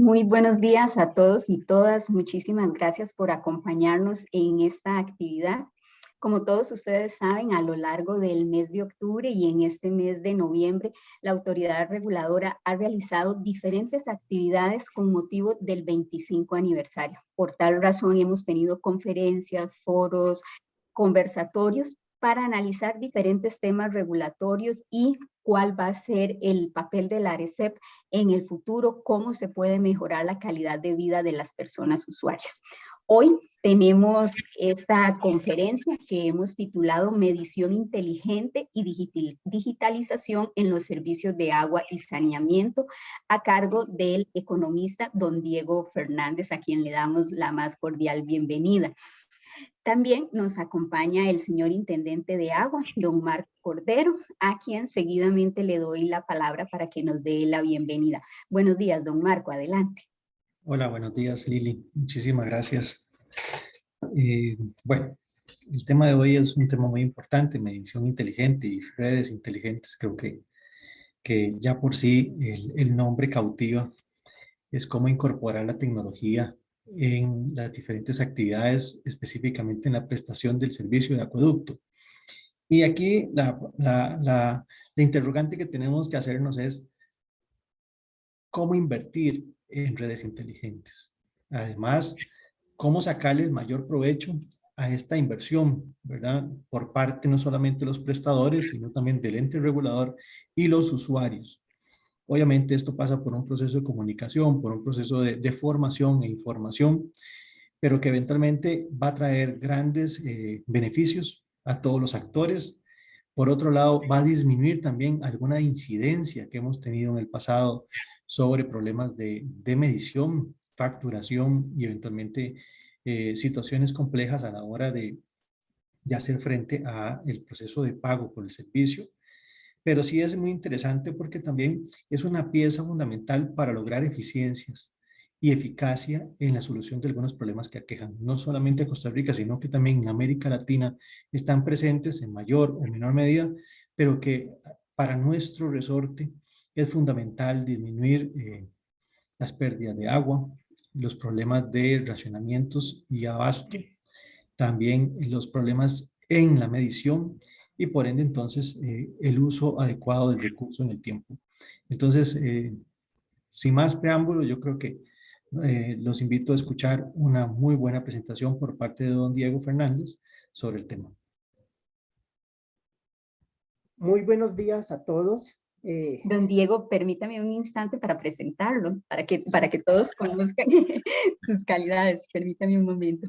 Muy buenos días a todos y todas. Muchísimas gracias por acompañarnos en esta actividad. Como todos ustedes saben, a lo largo del mes de octubre y en este mes de noviembre, la autoridad reguladora ha realizado diferentes actividades con motivo del 25 aniversario. Por tal razón, hemos tenido conferencias, foros, conversatorios para analizar diferentes temas regulatorios y cuál va a ser el papel de la ARECEP en el futuro, cómo se puede mejorar la calidad de vida de las personas usuarias. Hoy tenemos esta conferencia que hemos titulado Medición Inteligente y Digitalización en los Servicios de Agua y Saneamiento, a cargo del economista don Diego Fernández, a quien le damos la más cordial bienvenida. También nos acompaña el señor Intendente de Agua, don Marco Cordero, a quien seguidamente le doy la palabra para que nos dé la bienvenida. Buenos días, don Marco, adelante. Hola, buenos días, Lili. Muchísimas gracias. Eh, bueno, el tema de hoy es un tema muy importante, medición inteligente y redes inteligentes. Creo que ya por sí el nombre cautiva. Es cómo incorporar la tecnología en las diferentes actividades, específicamente en la prestación del servicio de acueducto. Y aquí la interrogante que tenemos que hacernos es cómo invertir en redes inteligentes. Además, cómo sacarle el mayor provecho a esta inversión, ¿verdad? Por parte no solamente de los prestadores, sino también del ente regulador y los usuarios. Obviamente esto pasa por un proceso de comunicación, por un proceso de formación e información, pero que eventualmente va a traer grandes beneficios a todos los actores. Por otro lado, va a disminuir también alguna incidencia que hemos tenido en el pasado sobre problemas de medición, facturación y eventualmente situaciones complejas a la hora de hacer frente a el proceso de pago por el servicio. Pero sí es muy interesante porque también es una pieza fundamental para lograr eficiencias y eficacia en la solución de algunos problemas que aquejan no solamente a Costa Rica, sino que también en América Latina están presentes en mayor o menor medida, pero que para nuestro resorte es fundamental disminuir las pérdidas de agua, los problemas de racionamientos y abasto, también los problemas en la medición y por ende entonces el uso adecuado del recurso en el tiempo. Entonces, sin más preámbulo, yo creo que los invito a escuchar una muy buena presentación por parte de don Diego Fernández sobre el tema. Muy buenos días a todos. Don Diego, permítame un instante para presentarlo, para que todos conozcan sus calidades. Permítame un momento.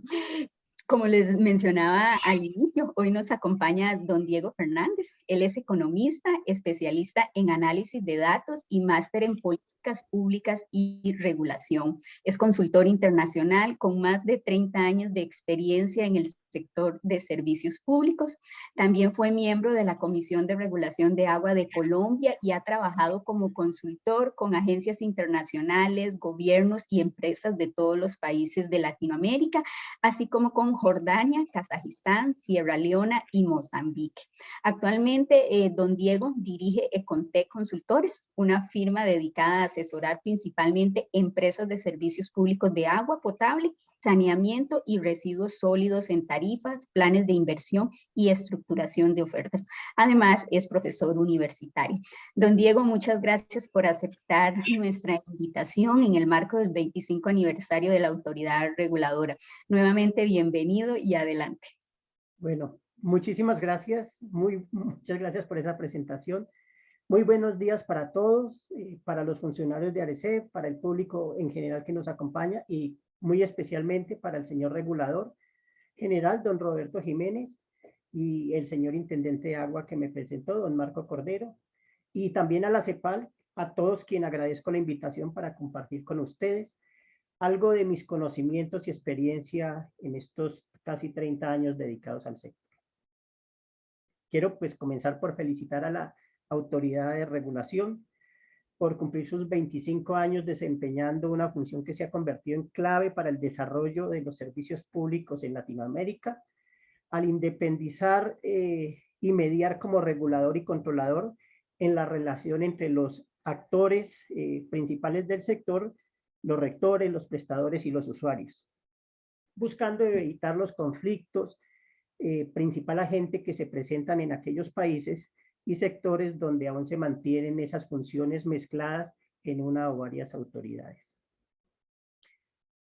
Como les mencionaba al inicio, hoy nos acompaña don Diego Fernández. Él es economista, especialista en análisis de datos y máster en políticas públicas y regulación. Es consultor internacional con más de 30 años de experiencia en el sector de servicios públicos. También fue miembro de la Comisión de Regulación de Agua de Colombia y ha trabajado como consultor con agencias internacionales, gobiernos y empresas de todos los países de Latinoamérica, así como con Jordania, Kazajistán, Sierra Leona y Mozambique. Actualmente, don Diego dirige Econtec Consultores, una firma dedicada a asesorar principalmente empresas de servicios públicos de agua potable, saneamiento y residuos sólidos en tarifas, planes de inversión y estructuración de ofertas. Además, es profesor universitario. Don Diego, muchas gracias por aceptar nuestra invitación en el marco del 25 aniversario de la autoridad reguladora. Nuevamente, bienvenido y adelante. Bueno, muchísimas gracias. Muchas gracias por esa presentación. Muy buenos días para todos, para los funcionarios de ARECEP, para el público en general que nos acompaña y muy especialmente para el señor regulador general, don Roberto Jiménez, y el señor intendente de agua que me presentó, don Marco Cordero, y también a la CEPAL, a todos quien agradezco la invitación para compartir con ustedes algo de mis conocimientos y experiencia en estos casi 30 años dedicados al sector. Quiero pues comenzar por felicitar a la autoridad de regulación por cumplir sus 25 años desempeñando una función que se ha convertido en clave para el desarrollo de los servicios públicos en Latinoamérica, al independizar y mediar como regulador y controlador en la relación entre los actores principales del sector, los rectores, los prestadores y los usuarios, buscando evitar los conflictos principal agente que se presentan en aquellos países y sectores donde aún se mantienen esas funciones mezcladas en una o varias autoridades.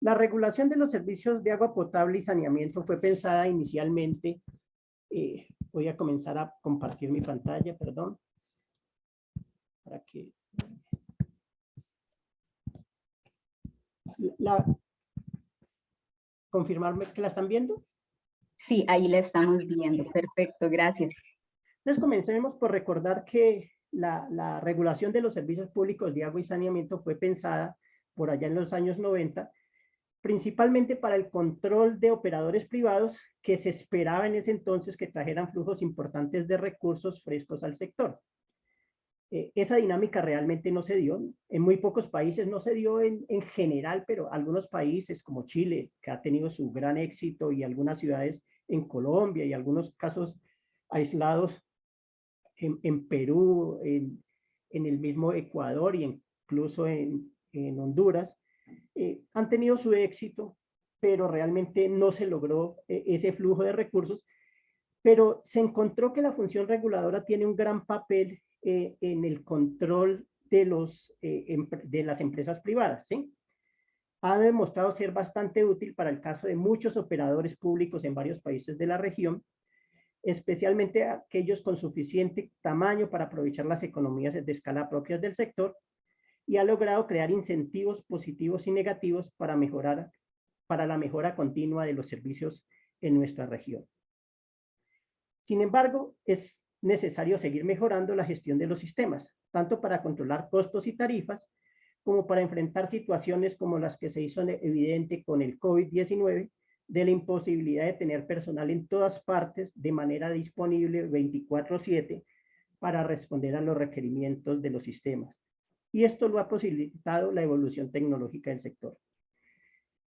La regulación de los servicios de agua potable y saneamiento fue pensada inicialmente, voy a comenzar a compartir mi pantalla, perdón, para que confirmarme que la están viendo. Sí, ahí la estamos viendo. Perfecto, gracias. Entonces comencemos por recordar que la regulación de los servicios públicos de agua y saneamiento fue pensada por allá en los años 90, principalmente para el control de operadores privados que se esperaba en ese entonces que trajeran flujos importantes de recursos frescos al sector. Esa dinámica realmente no se dio. En muy pocos países no se dio en general, pero algunos países como Chile, que ha tenido su gran éxito, y algunas ciudades en Colombia y algunos casos aislados en Perú, en el mismo Ecuador y incluso en Honduras, han tenido su éxito, pero realmente no se logró ese flujo de recursos, pero se encontró que la función reguladora tiene un gran papel en el control de las empresas privadas, ¿sí? Ha demostrado ser bastante útil para el caso de muchos operadores públicos en varios países de la región, especialmente aquellos con suficiente tamaño para aprovechar las economías de escala propias del sector, y ha logrado crear incentivos positivos y negativos para la mejora continua de los servicios en nuestra región. Sin embargo, es necesario seguir mejorando la gestión de los sistemas, tanto para controlar costos y tarifas, como para enfrentar situaciones como las que se hizo evidente con el COVID-19, de la imposibilidad de tener personal en todas partes de manera disponible 24/7 para responder a los requerimientos de los sistemas. Y esto lo ha posibilitado la evolución tecnológica del sector.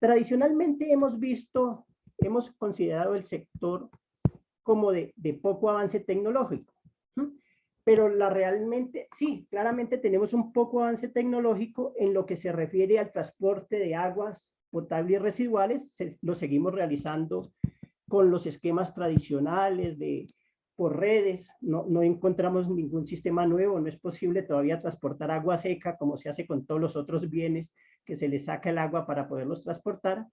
Tradicionalmente hemos considerado el sector como de poco avance tecnológico, pero realmente, sí, claramente tenemos un poco avance tecnológico en lo que se refiere al transporte de aguas potables y residuales. Lo seguimos realizando con los esquemas tradicionales por redes. No encontramos ningún sistema nuevo. No es posible todavía transportar agua seca como se hace con todos los otros bienes que se les saca el agua para poderlos transportar.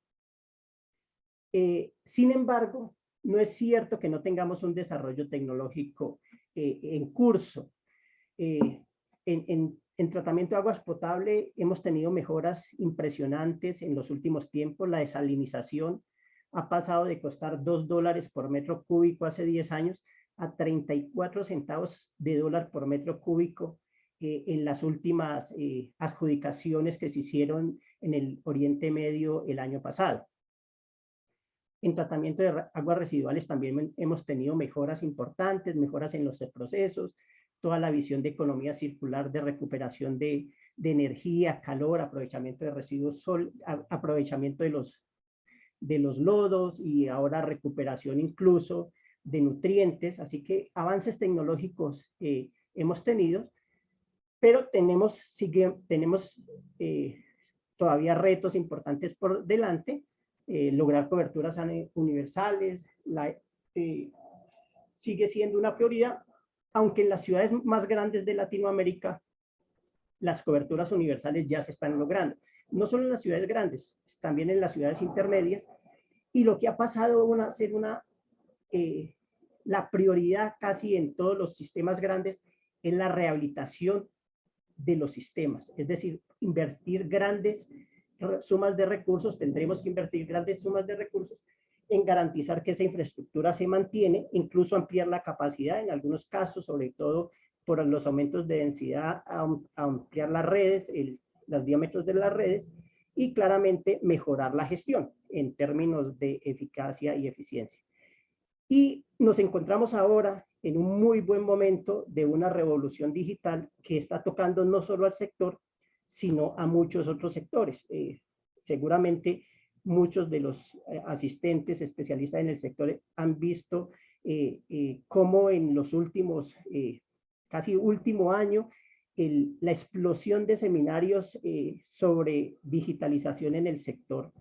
Sin embargo, no es cierto que no tengamos un desarrollo tecnológico en curso. En tratamiento de aguas potable hemos tenido mejoras impresionantes en los últimos tiempos. La desalinización ha pasado de costar $2 por metro cúbico hace 10 años a 34 centavos de dólar por metro cúbico en las últimas adjudicaciones que se hicieron en el Oriente Medio el año pasado. En tratamiento de aguas residuales también hemos tenido mejoras importantes, mejoras en los procesos, toda la visión de economía circular, de recuperación de energía, calor, aprovechamiento de residuos, aprovechamiento de los lodos, y ahora recuperación incluso de nutrientes. Así que avances tecnológicos hemos tenido, pero tenemos todavía retos importantes por delante. Lograr coberturas universales sigue siendo una prioridad, aunque en las ciudades más grandes de Latinoamérica las coberturas universales ya se están logrando. No solo en las ciudades grandes, también en las ciudades intermedias, y lo que ha pasado a ser la prioridad casi en todos los sistemas grandes es la rehabilitación de los sistemas, es decir, invertir grandes sumas de recursos. Tendremos que invertir grandes sumas de recursos en garantizar que esa infraestructura se mantiene, incluso ampliar la capacidad en algunos casos, sobre todo por los aumentos de densidad, ampliar las redes, los diámetros de las redes, y claramente mejorar la gestión en términos de eficacia y eficiencia. Y nos encontramos ahora en un muy buen momento de una revolución digital que está tocando no solo al sector, sino a muchos otros sectores. Seguramente muchos de los asistentes especialistas en el sector han visto cómo en los últimos, casi último año, la explosión de seminarios sobre digitalización en el sector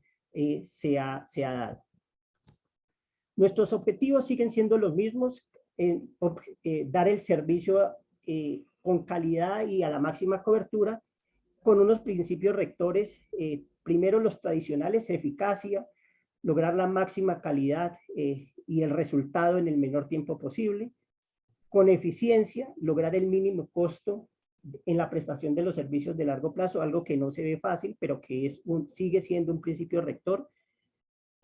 se ha dado. Nuestros objetivos siguen siendo los mismos, dar el servicio con calidad y a la máxima cobertura, con unos principios rectores, primero los tradicionales, eficacia, lograr la máxima calidad y el resultado en el menor tiempo posible, con eficiencia, lograr el mínimo costo en la prestación de los servicios de largo plazo, algo que no se ve fácil, pero que sigue siendo un principio rector.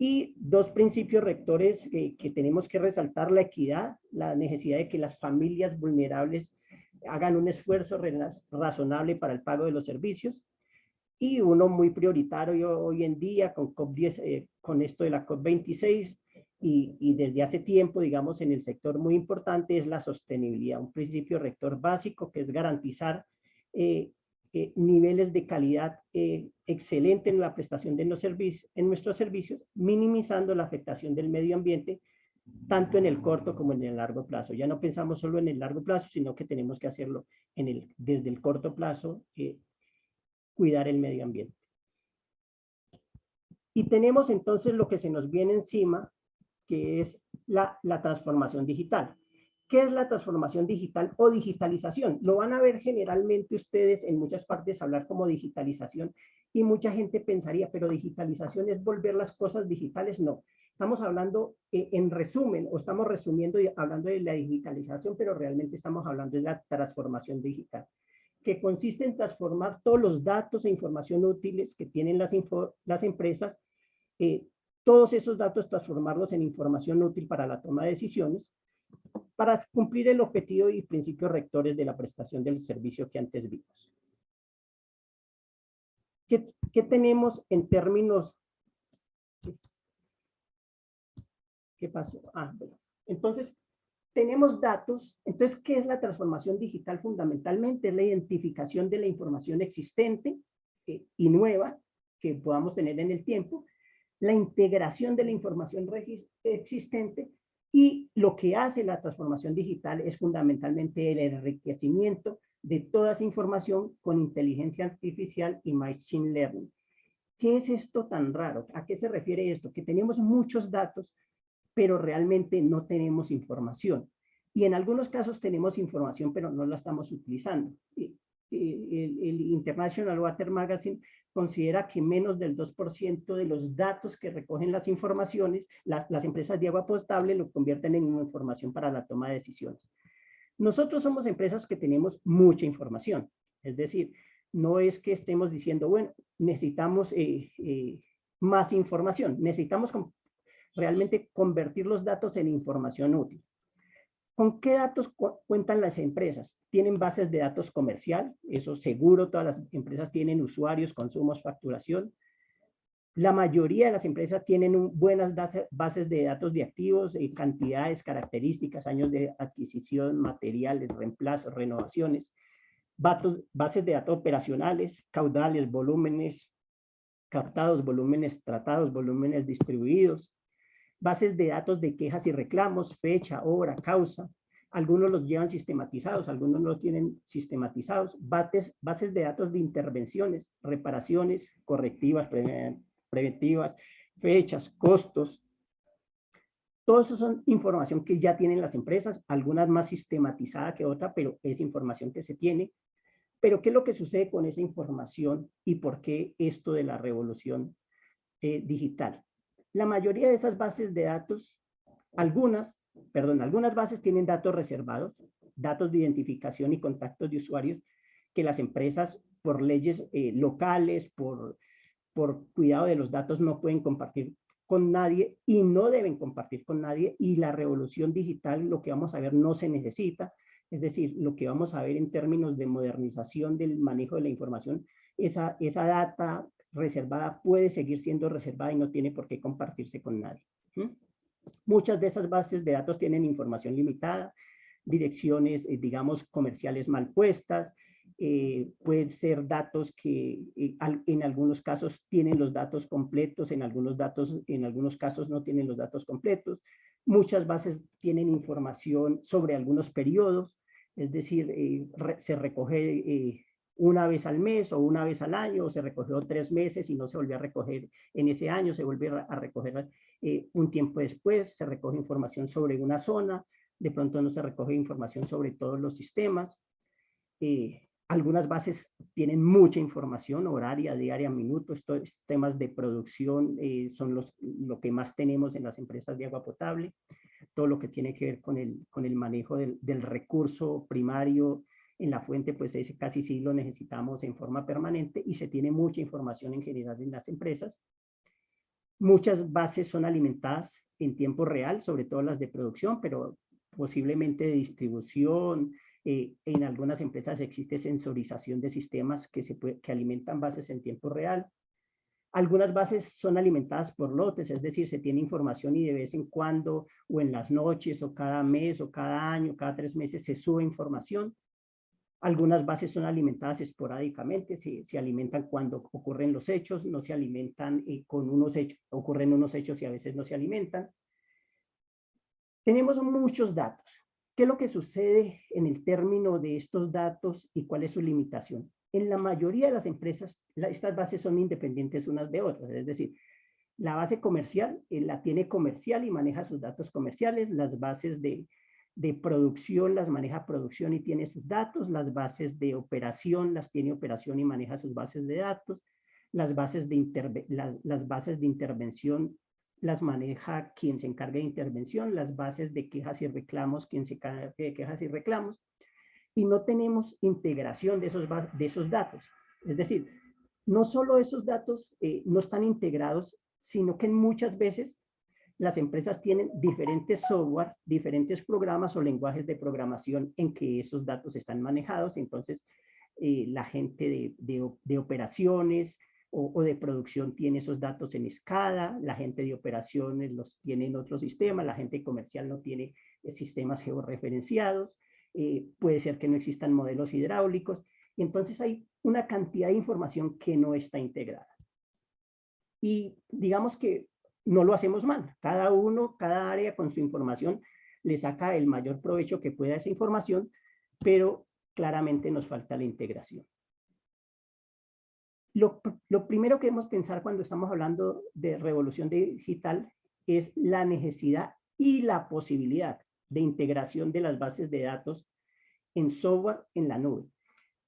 Y dos principios rectores que tenemos que resaltar: la equidad, la necesidad de que las familias vulnerables hagan un esfuerzo razonable para el pago de los servicios, y uno muy prioritario hoy en día con COP10, con esto de la COP26, y desde hace tiempo, digamos, en el sector muy importante, es la sostenibilidad, un principio rector básico que es garantizar niveles de calidad excelente en la prestación de nuestros servicios, minimizando la afectación del medio ambiente, tanto en el corto como en el largo plazo. Ya no pensamos solo en el largo plazo, sino que tenemos que hacerlo desde el corto plazo, cuidar el medio ambiente. Y tenemos entonces lo que se nos viene encima, que es la transformación digital. ¿Qué es la transformación digital o digitalización? Lo van a ver generalmente ustedes en muchas partes hablar como digitalización, y mucha gente pensaría, pero digitalización es volver las cosas digitales. No, estamos hablando en resumen, o estamos resumiendo y hablando de la digitalización, pero realmente estamos hablando de la transformación digital, que consiste en transformar todos los datos e información útiles que tienen las empresas, todos esos datos transformarlos en información útil para la toma de decisiones, para cumplir el objetivo y principios rectores de la prestación del servicio que antes vimos. ¿Qué tenemos en términos? ¿Qué pasó? Bueno. Entonces, tenemos datos. Entonces, ¿qué es la transformación digital? Fundamentalmente es la identificación de la información existente y nueva que podamos tener en el tiempo, la integración de la información existente, y lo que hace la transformación digital es fundamentalmente el enriquecimiento de toda esa información con inteligencia artificial y machine learning. ¿Qué es esto tan raro? ¿A qué se refiere esto? Que tenemos muchos datos, pero realmente no tenemos información. Y en algunos casos tenemos información, pero no la estamos utilizando. El International Water Magazine considera que menos del 2% de los datos que recogen las informaciones, las empresas de agua potable lo convierten en información para la toma de decisiones. Nosotros somos empresas que tenemos mucha información. Es decir, no es que estemos diciendo, bueno, necesitamos más información. Necesitamos realmente convertir los datos en información útil. ¿Con qué datos cuentan las empresas? Tienen bases de datos comercial, eso seguro, todas las empresas tienen usuarios, consumos, facturación. La mayoría de las empresas tienen buenas bases de datos de activos, cantidades, características, años de adquisición, materiales, reemplazos, renovaciones, bases de datos operacionales, caudales, volúmenes captados, volúmenes tratados, volúmenes distribuidos, bases de datos de quejas y reclamos, fecha, hora, causa. Algunos los llevan sistematizados, algunos no los tienen sistematizados. Bases de datos de intervenciones, reparaciones, correctivas, preventivas, fechas, costos. Todo eso son información que ya tienen las empresas, algunas más sistematizada que otra, pero es información que se tiene. Pero ¿qué es lo que sucede con esa información y por qué esto de la revolución digital? La mayoría de esas bases de datos, algunas bases tienen datos reservados, datos de identificación y contactos de usuarios que las empresas por leyes locales, por cuidado de los datos no pueden compartir con nadie y no deben compartir con nadie, y la revolución digital lo que vamos a ver no se necesita. Es decir, lo que vamos a ver en términos de modernización del manejo de la información, esa data reservada puede seguir siendo reservada y no tiene por qué compartirse con nadie. Muchas de esas bases de datos tienen información limitada, direcciones, digamos, comerciales mal puestas, pueden ser datos que en algunos casos tienen los datos completos, en algunos casos no tienen los datos completos. Muchas bases tienen información sobre algunos periodos, Es decir, se recoge una vez al mes o una vez al año, o se recogió 3 meses y no se volvió a recoger en ese año, se vuelve a recoger un tiempo después, se recoge información sobre una zona, de pronto no se recoge información sobre todos los sistemas. Algunas bases tienen mucha información, horaria, diaria, minuto. Estos temas de producción son lo que más tenemos en las empresas de agua potable. Todo lo que tiene que ver con el manejo del recurso primario en la fuente, pues ese casi sí lo necesitamos en forma permanente y se tiene mucha información en general en las empresas. Muchas bases son alimentadas en tiempo real, sobre todo las de producción, pero posiblemente de distribución. En algunas empresas existe sensorización de sistemas que alimentan bases en tiempo real. Algunas bases son alimentadas por lotes, es decir, se tiene información y de vez en cuando, o en las noches, o cada mes, o cada año, cada 3 meses, se sube información. Algunas bases son alimentadas esporádicamente, se alimentan cuando ocurren los hechos, no se alimentan con unos hechos, ocurren unos hechos y a veces no se alimentan. Tenemos muchos datos. ¿Qué es lo que sucede en el término de estos datos y cuál es su limitación? En la mayoría de las empresas, estas bases son independientes unas de otras, es decir, la base comercial la tiene comercial y maneja sus datos comerciales, las bases de producción las maneja producción y tiene sus datos, las bases de operación las tiene operación y maneja sus bases de datos, las bases de intervención las maneja quien se encarga de intervención, las bases de quejas y reclamos quien se encarga de quejas y reclamos, y no tenemos integración de esos datos. Es decir, no solo esos datos no están integrados, sino que muchas veces las empresas tienen diferentes software, diferentes programas o lenguajes de programación en que esos datos están manejados. Entonces, la gente de operaciones o de producción tiene esos datos en SCADA, la gente de operaciones los tiene en otro sistema, la gente comercial no tiene sistemas georreferenciados, puede ser que no existan modelos hidráulicos. Entonces, hay una cantidad de información que no está integrada. Y digamos que no lo hacemos mal. Cada área con su información le saca el mayor provecho que pueda a esa información, pero claramente nos falta la integración. Lo primero que debemos pensar cuando estamos hablando de revolución digital es la necesidad y la posibilidad de integración de las bases de datos en software en la nube.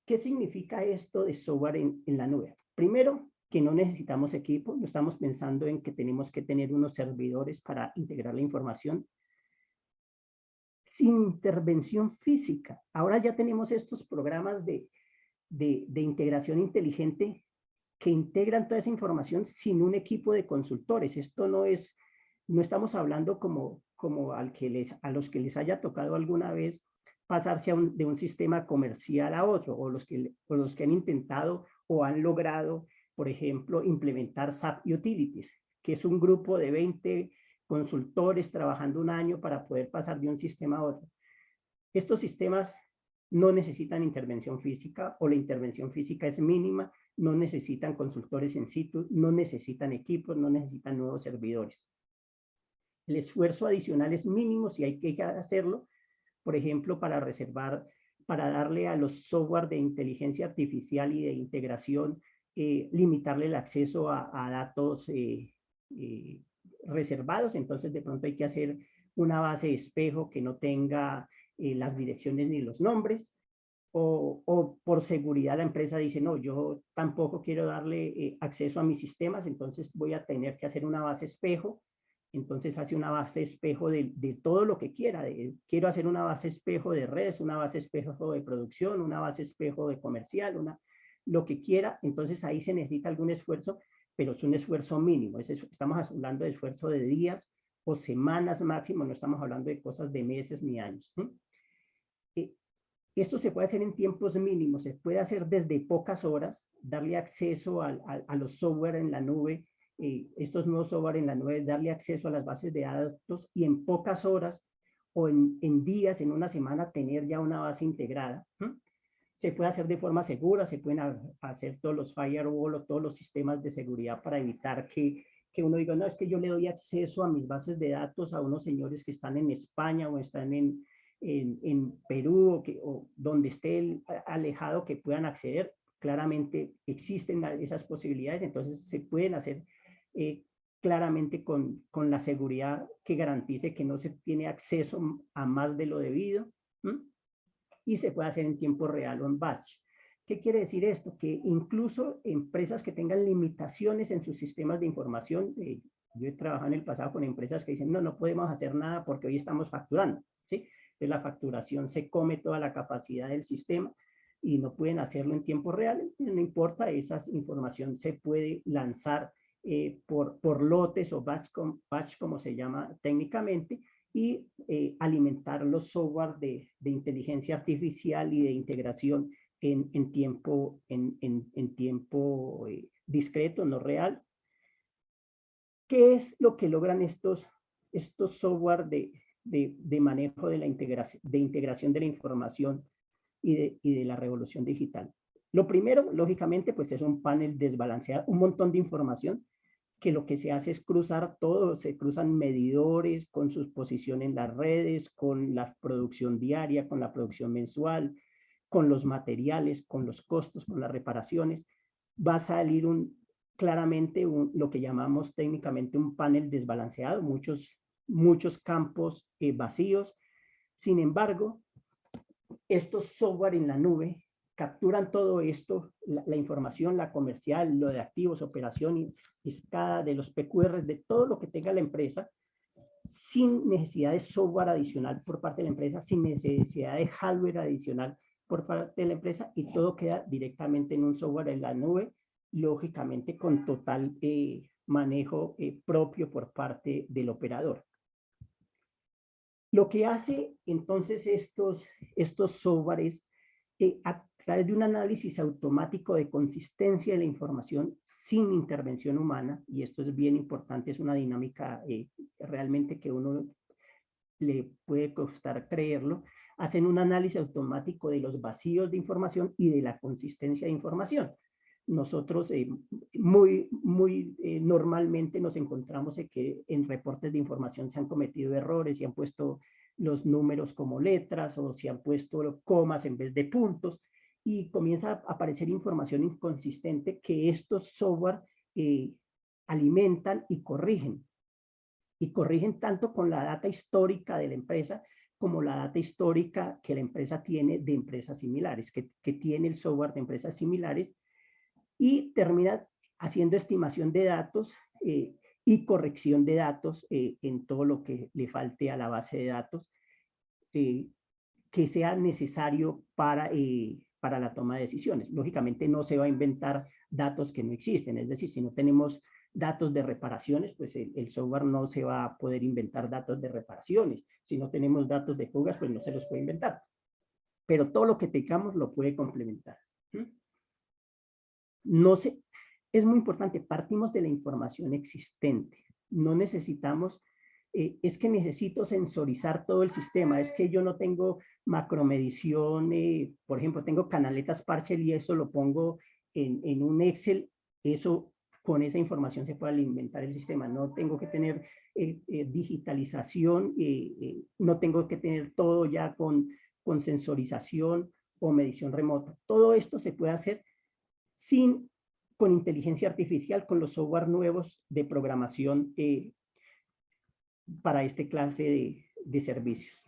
¿Qué significa esto de software en la nube? Primero, que no necesitamos equipo, no estamos pensando en que tenemos que tener unos servidores para integrar la información. Sin intervención física. Ahora ya tenemos estos programas de integración inteligente que integran toda esa información sin un equipo de consultores. Esto no estamos hablando como a los que les haya tocado alguna vez pasarse de un sistema comercial a otro, o los que han intentado o han logrado, por ejemplo, implementar SAP Utilities, que es un grupo de 20 consultores trabajando un año para poder pasar de un sistema a otro. Estos sistemas no necesitan intervención física o la intervención física es mínima, no necesitan consultores en situ, no necesitan equipos, no necesitan nuevos servidores. El esfuerzo adicional es mínimo si hay que hacerlo, por ejemplo, para darle a los software de inteligencia artificial y de integración, limitarle el acceso a datos reservados. Entonces, de pronto hay que hacer una base de espejo que no tenga las direcciones ni los nombres, o por seguridad la empresa dice, no, yo tampoco quiero darle acceso a mis sistemas, entonces voy a tener que hacer una base espejo. Entonces hace una base espejo de todo lo que quiera. Quiero hacer una base espejo de redes, una base espejo de producción, una base espejo de comercial, lo que quiera. Entonces ahí se necesita algún esfuerzo, pero es un esfuerzo mínimo. Estamos hablando de esfuerzo de días o semanas máximo, no estamos hablando de cosas de meses ni años. Esto se puede hacer en tiempos mínimos, se puede hacer desde pocas horas, darle acceso a los software en la nube, estos nuevos software en la nube, darle acceso a las bases de datos y en pocas horas o en días, en una semana, tener ya una base integrada. Se puede hacer de forma segura, se pueden hacer todos los firewall o todos los sistemas de seguridad para evitar que uno diga, no, es que yo le doy acceso a mis bases de datos a unos señores que están en España o están en en Perú o donde esté alejado que puedan acceder, claramente existen esas posibilidades, entonces se pueden hacer claramente con la seguridad que garantice que no se tiene acceso a más de lo debido, y se puede hacer en tiempo real o en batch. ¿Qué quiere decir esto? Que incluso empresas que tengan limitaciones en sus sistemas de información, yo he trabajado en el pasado con empresas que dicen, no podemos hacer nada porque hoy estamos facturando, ¿sí? Entonces la facturación se come toda la capacidad del sistema y no pueden hacerlo en tiempo real, no importa, esa información se puede lanzar por lotes o batch como se llama técnicamente, y alimentar los software de inteligencia artificial y de integración en tiempo discreto, no real. ¿Qué es lo que logran estos software de manejo de la integración de la información y de la revolución digital? Lo primero, lógicamente, pues es un panel desbalanceado, un montón de información que lo que se hace es cruzar todo, se cruzan medidores con su posición en las redes, con la producción diaria, con la producción mensual, con los materiales, con los costos, con las reparaciones. Va a salir claramente lo que llamamos técnicamente un panel desbalanceado, muchos campos vacíos. Sin embargo, estos software en la nube capturan todo esto, la información, la comercial, lo de activos, operación, escala de los PQR, de todo lo que tenga la empresa, sin necesidad de software adicional por parte de la empresa, sin necesidad de hardware adicional por parte de la empresa, y todo queda directamente en un software en la nube, lógicamente con total manejo propio por parte del operador. Lo que hace entonces estos softwares a través de un análisis automático de consistencia de la información sin intervención humana, y esto es bien importante, es una dinámica realmente que uno le puede costar creerlo, hacen un análisis automático de los vacíos de información y de la consistencia de información. Nosotros normalmente nos encontramos que en reportes de información se han cometido errores, se han puesto los números como letras o se han puesto comas en vez de puntos, y comienza a aparecer información inconsistente que estos software alimentan y corrigen. Y corrigen tanto con la data histórica de la empresa como la data histórica que la empresa tiene de empresas similares, que tiene el software de empresas similares, y termina haciendo estimación de datos y corrección de datos en todo lo que le falte a la base de datos que sea necesario para la toma de decisiones. Lógicamente no se va a inventar datos que no existen, es decir, si no tenemos datos de reparaciones, pues el software no se va a poder inventar datos de reparaciones. Si no tenemos datos de fugas, pues no se los puede inventar. Pero todo lo que tengamos lo puede complementar. Es muy importante, partimos de la información existente. No necesitamos, es que necesito sensorizar todo el sistema, es que yo no tengo macromedición, por ejemplo, tengo canaletas Parshell y eso lo pongo en un Excel, eso con esa información se puede alimentar el sistema. No tengo que tener digitalización, no tengo que tener todo ya con sensorización o medición remota. Todo esto se puede hacer con inteligencia artificial, con los software nuevos de programación para esta clase de servicios.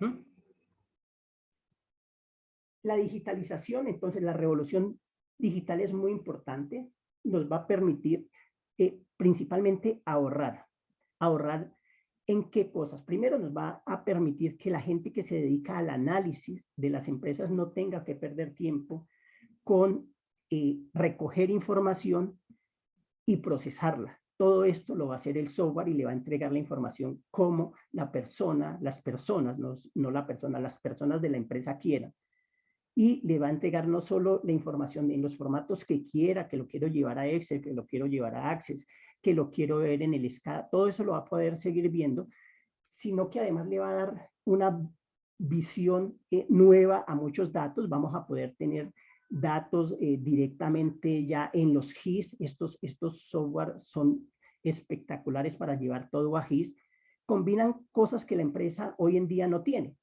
La digitalización, entonces la revolución digital es muy importante, nos va a permitir principalmente ahorrar. ¿Ahorrar en qué cosas? Primero nos va a permitir que la gente que se dedica al análisis de las empresas no tenga que perder tiempo con recoger información y procesarla. Todo esto lo va a hacer el software y le va a entregar la información como la persona, las personas, no la persona, las personas de la empresa quieran. Y le va a entregar no solo la información en los formatos que quiera, que lo quiero llevar a Excel, que lo quiero llevar a Access, que lo quiero ver en el SCADA, todo eso lo va a poder seguir viendo, sino que además le va a dar una visión nueva a muchos datos. Vamos a poder tener datos directamente ya en los GIS. Estos software son espectaculares para llevar todo a GIS. Combinan cosas que la empresa hoy en día no tiene.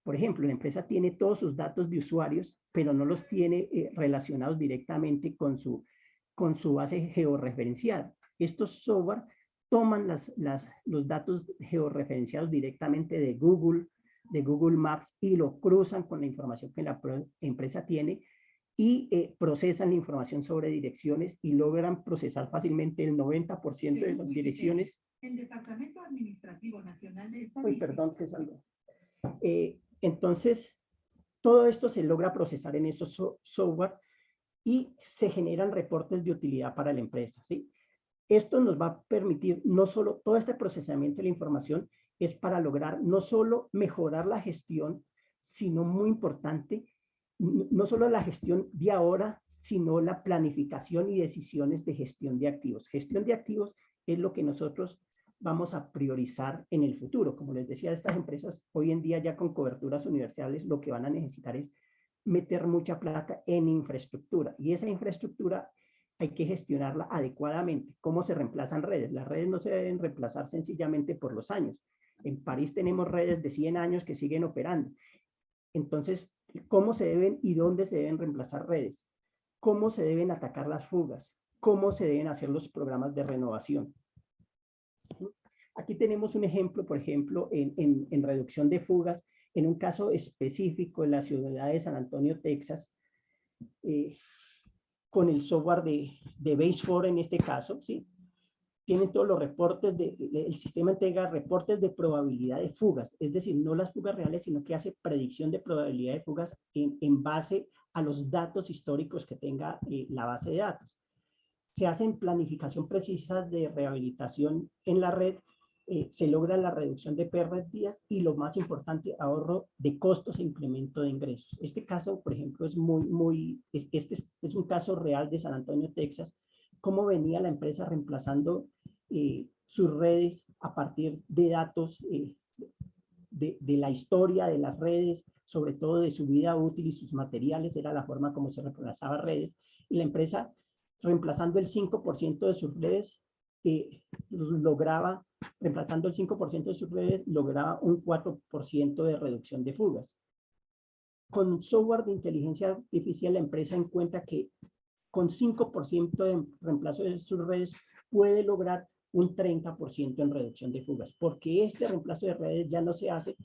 Por ejemplo, la empresa tiene todos sus datos de usuarios, pero no los tiene relacionados directamente con su base georreferenciada. Estos software toman los datos georreferenciados directamente de Google Maps y lo cruzan con la información que la empresa tiene y procesan la información sobre direcciones y logran procesar fácilmente el 90% de las direcciones. El Departamento Administrativo Nacional de Estadística. Uy, perdón, que salgo. Entonces, todo esto se logra procesar en esos software y se generan reportes de utilidad para la empresa, ¿sí? Esto nos va a permitir no solo todo este procesamiento de la información es para lograr no solo mejorar la gestión, sino muy importante, no solo la gestión de ahora, sino la planificación y decisiones de gestión de activos. Gestión de activos es lo que nosotros vamos a priorizar en el futuro. Como les decía, estas empresas hoy en día ya con coberturas universales lo que van a necesitar es meter mucha plata en infraestructura y esa infraestructura hay que gestionarla adecuadamente. ¿Cómo se reemplazan redes? Las redes no se deben reemplazar sencillamente por los años. En París tenemos redes de 100 años que siguen operando. Entonces, ¿cómo se deben y dónde se deben reemplazar redes? ¿Cómo se deben atacar las fugas? ¿Cómo se deben hacer los programas de renovación? Aquí tenemos un ejemplo, por ejemplo, en reducción de fugas, en un caso específico en la ciudad de San Antonio, Texas, con el software de Base4 en este caso, ¿sí? Tienen todos los reportes, el sistema entrega reportes de probabilidad de fugas, es decir, no las fugas reales, sino que hace predicción de probabilidad de fugas en base a los datos históricos que tenga la base de datos. Se hacen planificación precisa de rehabilitación en la red, se logra la reducción de pérdidas y lo más importante, ahorro de costos e incremento de ingresos. Este caso, por ejemplo, es este es un caso real de San Antonio, Texas, cómo venía la empresa reemplazando sus redes a partir de datos de la historia de las redes, sobre todo de su vida útil y sus materiales, era la forma como se reemplazaba redes, y la empresa reemplazando el 5% de sus redes, reemplazando el 5% de sus redes, lograba un 4% de reducción de fugas. Con software de inteligencia artificial, la empresa encuentra que con 5% de reemplazo de sus redes puede lograr un 30% en reducción de fugas, porque este reemplazo de redes ya no se hace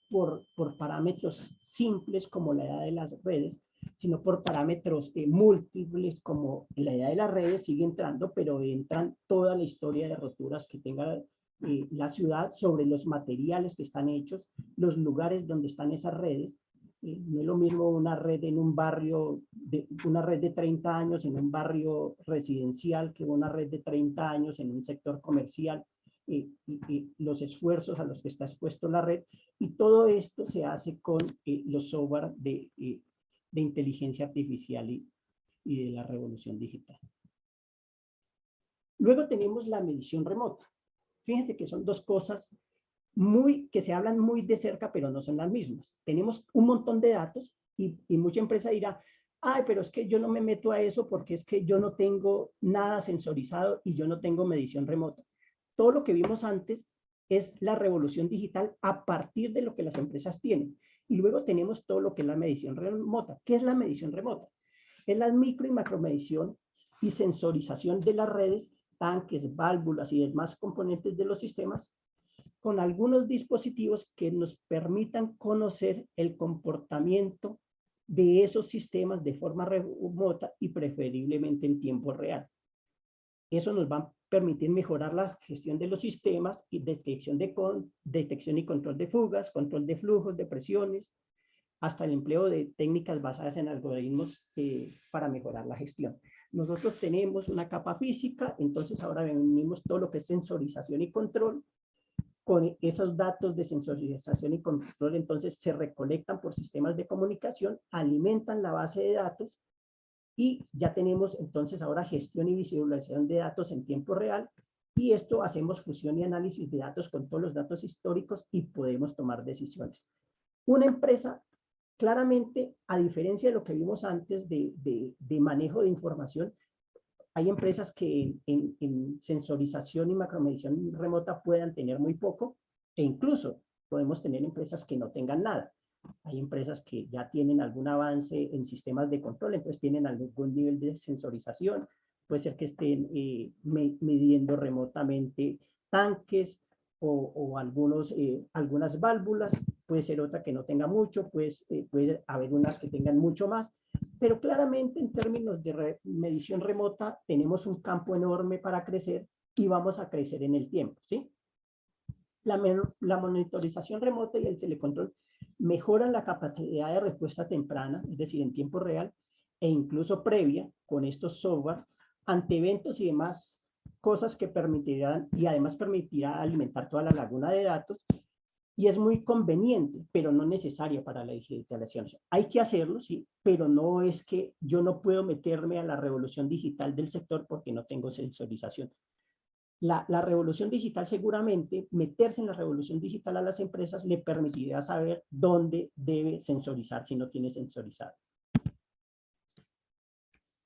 por parámetros simples como la edad de las redes, sino por parámetros múltiples como la edad de las redes sigue entrando, pero entran toda la historia de roturas que tenga la ciudad sobre los materiales que están hechos, los lugares donde están esas redes. No es lo mismo una red en un barrio, una red de 30 años en un barrio residencial que una red de 30 años en un sector comercial. Los esfuerzos a los que está expuesto la red, y todo esto se hace con los software de inteligencia artificial y de la revolución digital. Luego tenemos la medición remota. Fíjense que son dos cosas que se hablan muy de cerca, pero no son las mismas. Tenemos un montón de datos y mucha empresa dirá, ay, pero es que yo no me meto a eso porque es que yo no tengo nada sensorizado y yo no tengo medición remota. Todo lo que vimos antes es la revolución digital a partir de lo que las empresas tienen. Y luego tenemos todo lo que es la medición remota. ¿Qué es la medición remota? Es la micro y macromedición y sensorización de las redes, tanques, válvulas y demás componentes de los sistemas, con algunos dispositivos que nos permitan conocer el comportamiento de esos sistemas de forma remota y preferiblemente en tiempo real. Eso nos va a permitir mejorar la gestión de los sistemas y detección y control de fugas, control de flujos, de presiones, hasta el empleo de técnicas basadas en algoritmos para mejorar la gestión. Nosotros tenemos una capa física, entonces ahora venimos todo lo que es sensorización y control. Con esos datos de sensorización y control, entonces se recolectan por sistemas de comunicación, alimentan la base de datos y ya tenemos entonces ahora gestión y visualización de datos en tiempo real, y esto hacemos fusión y análisis de datos con todos los datos históricos y podemos tomar decisiones. Una empresa, claramente, a diferencia de lo que vimos antes de manejo de información, hay empresas que en sensorización y macromedición remota puedan tener muy poco, e incluso podemos tener empresas que no tengan nada. Hay empresas que ya tienen algún avance en sistemas de control, entonces tienen algún nivel de sensorización. Puede ser que estén midiendo remotamente tanques o algunas válvulas. Puede ser otra que no tenga mucho, pues, puede haber unas que tengan mucho más. Pero claramente en términos de medición remota tenemos un campo enorme para crecer y vamos a crecer en el tiempo, ¿sí? La monitorización remota y el telecontrol mejoran la capacidad de respuesta temprana, es decir, en tiempo real, e incluso previa con estos software ante eventos y demás cosas que permitirán, y además permitirá alimentar toda la laguna de datos, y es muy conveniente, pero no necesaria para la digitalización. Hay que hacerlo, sí, pero no es que yo no puedo meterme a la revolución digital del sector porque no tengo sensorización. La revolución digital seguramente, meterse en la revolución digital a las empresas le permitirá saber dónde debe sensorizar si no tiene sensorizado.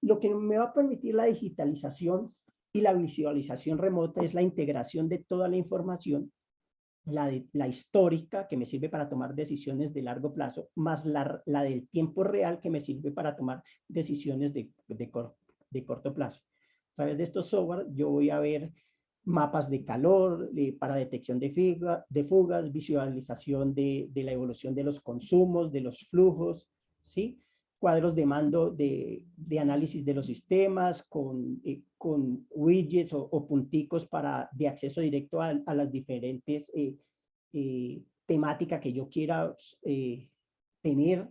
Lo que me va a permitir la digitalización y la visualización remota es la integración de toda la información, la histórica que me sirve para tomar decisiones de largo plazo, más la del tiempo real que me sirve para tomar decisiones de corto plazo. A través de estos software yo voy a ver mapas de calor para detección de fugas, visualización de la evolución de los consumos, de los flujos, ¿sí? Cuadros de mando de análisis de los sistemas con widgets o punticos de acceso directo a las diferentes temáticas que yo quiera tener.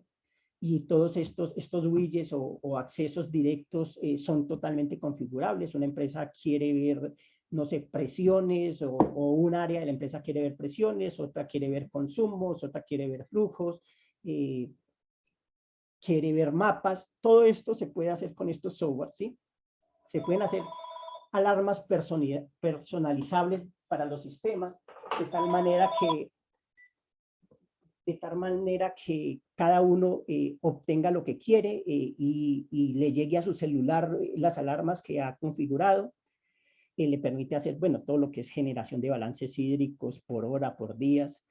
Y todos estos widgets o accesos directos son totalmente configurables. Una empresa quiere ver, no sé, presiones o un área de la empresa quiere ver presiones, otra quiere ver consumos, otra quiere ver flujos, quiere ver mapas. Todo esto se puede hacer con estos software, ¿sí? Se pueden hacer alarmas personalizables para los sistemas de tal manera que cada uno obtenga lo que quiere y le llegue a su celular las alarmas que ha configurado. Le permite hacer, bueno, todo lo que es generación de balances hídricos por hora, por días,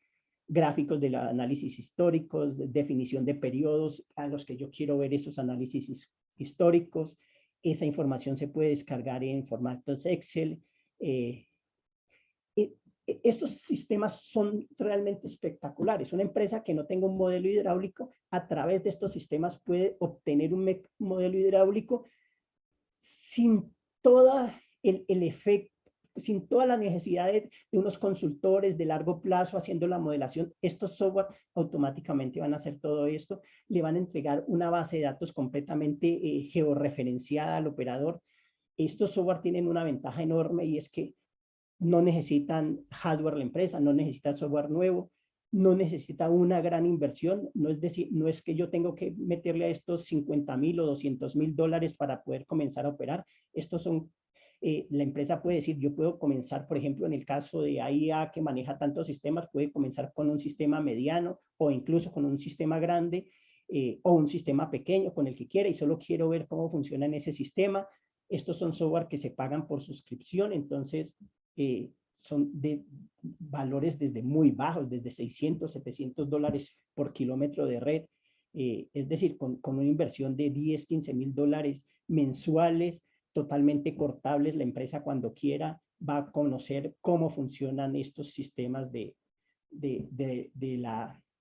gráficos de análisis históricos, definición de periodos a los que yo quiero ver esos análisis históricos. Esa información se puede descargar en formatos Excel. Estos sistemas son realmente espectaculares. Una empresa que no tenga un modelo hidráulico, a través de estos sistemas puede obtener un modelo hidráulico sin todo el efecto, sin toda la necesidad de unos consultores de largo plazo haciendo la modelación. Estos software automáticamente van a hacer todo esto, le van a entregar una base de datos completamente georreferenciada al operador. Estos software tienen una ventaja enorme y es que no necesitan hardware la empresa, no necesita software nuevo, no necesita una gran inversión, no es decir, no es que yo tengo que meterle a estos $50,000 o $200,000 para poder comenzar a operar. Estos son, la empresa puede decir, yo puedo comenzar, por ejemplo, en el caso de AIA que maneja tantos sistemas, puede comenzar con un sistema mediano o incluso con un sistema grande o un sistema pequeño con el que quiera y solo quiero ver cómo funciona en ese sistema. Estos son software que se pagan por suscripción, entonces son de valores desde muy bajos, desde $600, $700 por kilómetro de red. Es decir, con una inversión de $10, $15,000 mensuales, totalmente cortables, la empresa cuando quiera va a conocer cómo funcionan estos sistemas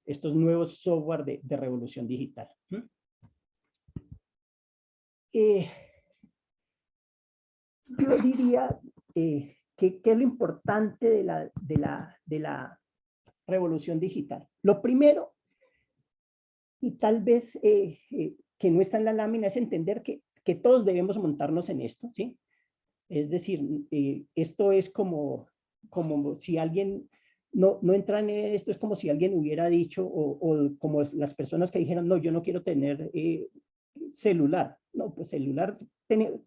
estos nuevos software de revolución digital. Yo diría ¿qué es lo importante de la revolución digital? Lo primero, y tal vez que no está en la lámina, es entender que todos debemos montarnos en esto, ¿sí? Es decir, esto es como si alguien no entra en esto, es como si alguien hubiera dicho, o como las personas que dijeron, no, yo no quiero tener celular. No, pues celular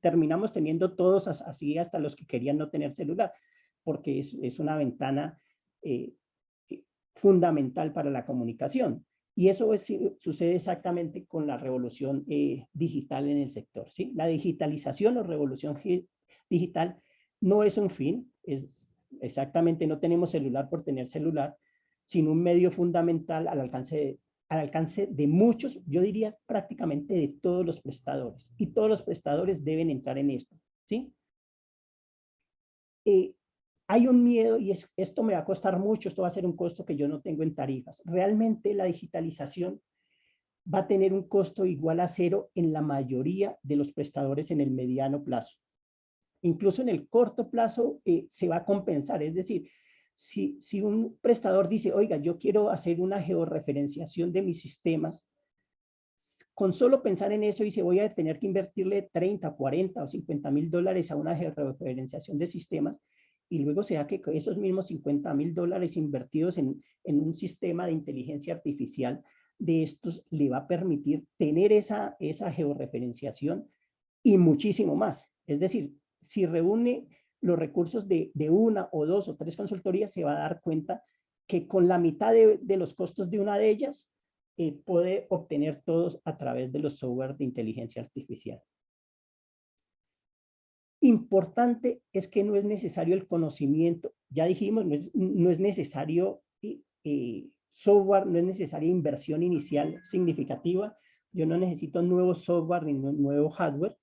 terminamos teniendo todos así, hasta los que querían no tener celular, porque es una ventana fundamental para la comunicación. Y eso sucede exactamente con la revolución digital en el sector, ¿sí? La digitalización o revolución digital no es un fin, es exactamente, no tenemos celular por tener celular, sino un medio fundamental al alcance al alcance de muchos, yo diría prácticamente de todos los prestadores, y todos los prestadores deben entrar en esto, ¿sí? Hay un miedo y esto me va a costar mucho, esto va a ser un costo que yo no tengo en tarifas. Realmente la digitalización va a tener un costo igual a cero en la mayoría de los prestadores en el mediano plazo. Incluso en el corto plazo se va a compensar, es decir, si un prestador dice, oiga, yo quiero hacer una georreferenciación de mis sistemas, con solo pensar en eso dice, voy a tener que invertirle 30, 40 o 50 mil dólares a una georreferenciación de sistemas, y luego se da que esos mismos 50 mil dólares invertidos en un sistema de inteligencia artificial de estos le va a permitir tener esa georreferenciación y muchísimo más. Es decir, si reúne los recursos de una o dos o tres consultorías, se va a dar cuenta que con la mitad de los costos de una de ellas, puede obtener todos a través de los software de inteligencia artificial. Importante es que no es necesario el conocimiento, ya dijimos, no es necesario software, no es necesaria inversión inicial significativa, yo no necesito nuevo software ni nuevo hardware,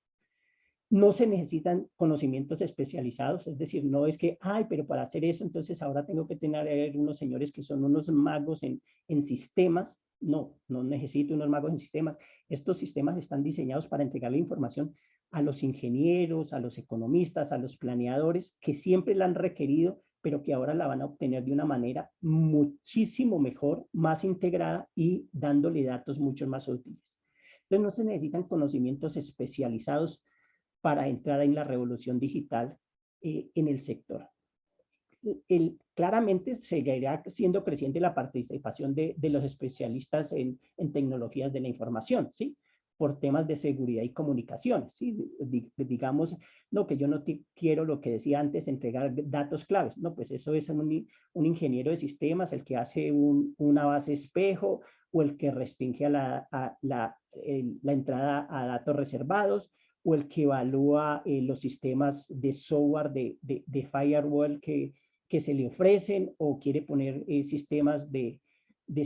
no se necesitan conocimientos especializados, es decir, no es que, ay, pero para hacer eso, entonces ahora tengo que tener unos señores que son unos magos en sistemas. No necesito unos magos en sistemas. Estos sistemas están diseñados para entregar la información a los ingenieros, a los economistas, a los planeadores, que siempre la han requerido, pero que ahora la van a obtener de una manera muchísimo mejor, más integrada y dándole datos mucho más útiles. Entonces no se necesitan conocimientos especializados para entrar en la revolución digital en el sector. Claramente seguirá siendo creciente la participación de los especialistas en tecnologías de la información, ¿sí? Por temas de seguridad y comunicaciones, ¿sí? Digamos, no, que yo no quiero lo que decía antes, entregar datos claves, no, pues eso es un ingeniero de sistemas, el que hace una base espejo o el que restringe la entrada a datos reservados, o el que evalúa los sistemas de software de firewall que se le ofrecen, o quiere poner sistemas de